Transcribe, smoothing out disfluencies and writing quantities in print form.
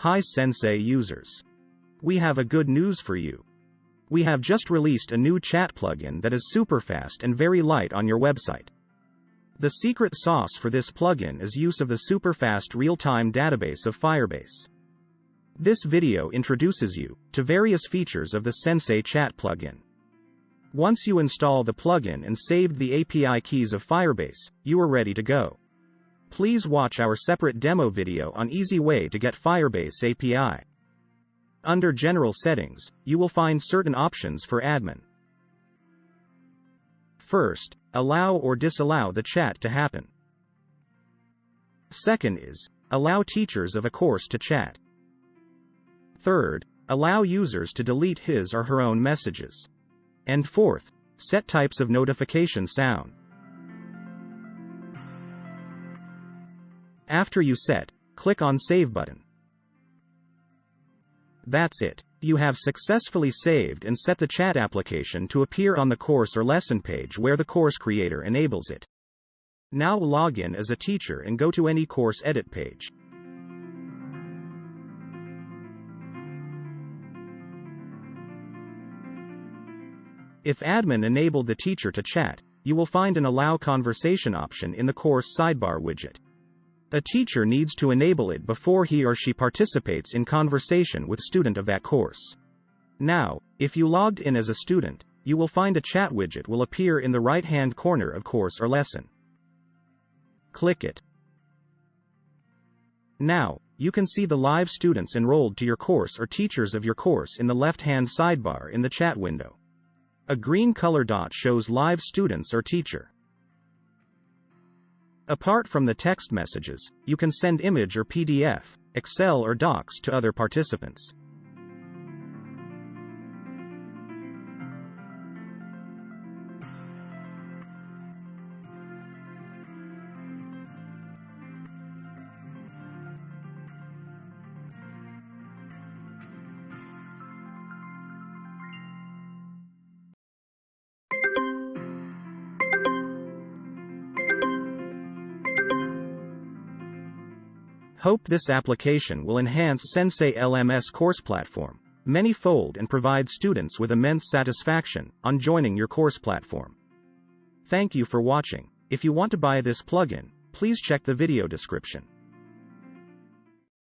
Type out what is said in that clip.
Hi Sensei users. We have a good news for you. We have just released a new chat plugin that is super fast and very light on your website. The secret sauce for this plugin is use of the super fast real-time database of Firebase. This video introduces you to various features of the Sensei chat plugin. Once you install the plugin and saved the API keys of Firebase, you are ready to go. Please watch our separate demo video on easy way to get Firebase API. Under General Settings, you will find certain options for admin. First, allow or disallow the chat to happen. Second is, allow teachers of a course to chat. Third, allow users to delete his or her own messages. And fourth, set types of notification sound. After you set, click on Save button. That's it. You have successfully saved and set the chat application to appear on the course or lesson page where the course creator enables it. Now log in as a teacher and go to any course edit page. If admin enabled the teacher to chat, you will find an Allow Conversation option in the course sidebar widget. A teacher needs to enable it before he or she participates in conversation with student of that course. Now, if you logged in as a student, you will find a chat widget will appear in the right-hand corner of course or lesson. Click it. Now, you can see the live students enrolled to your course or teachers of your course in the left-hand sidebar in the chat window. A green color dot shows live students or teacher. Apart from the text messages, you can send image or PDF, Excel or Docs to other participants. Hope this application will enhance Sensei LMS course platform many-fold and provide students with immense satisfaction on joining your course platform. Thank you for watching. If you want to buy this plugin, please check the video description.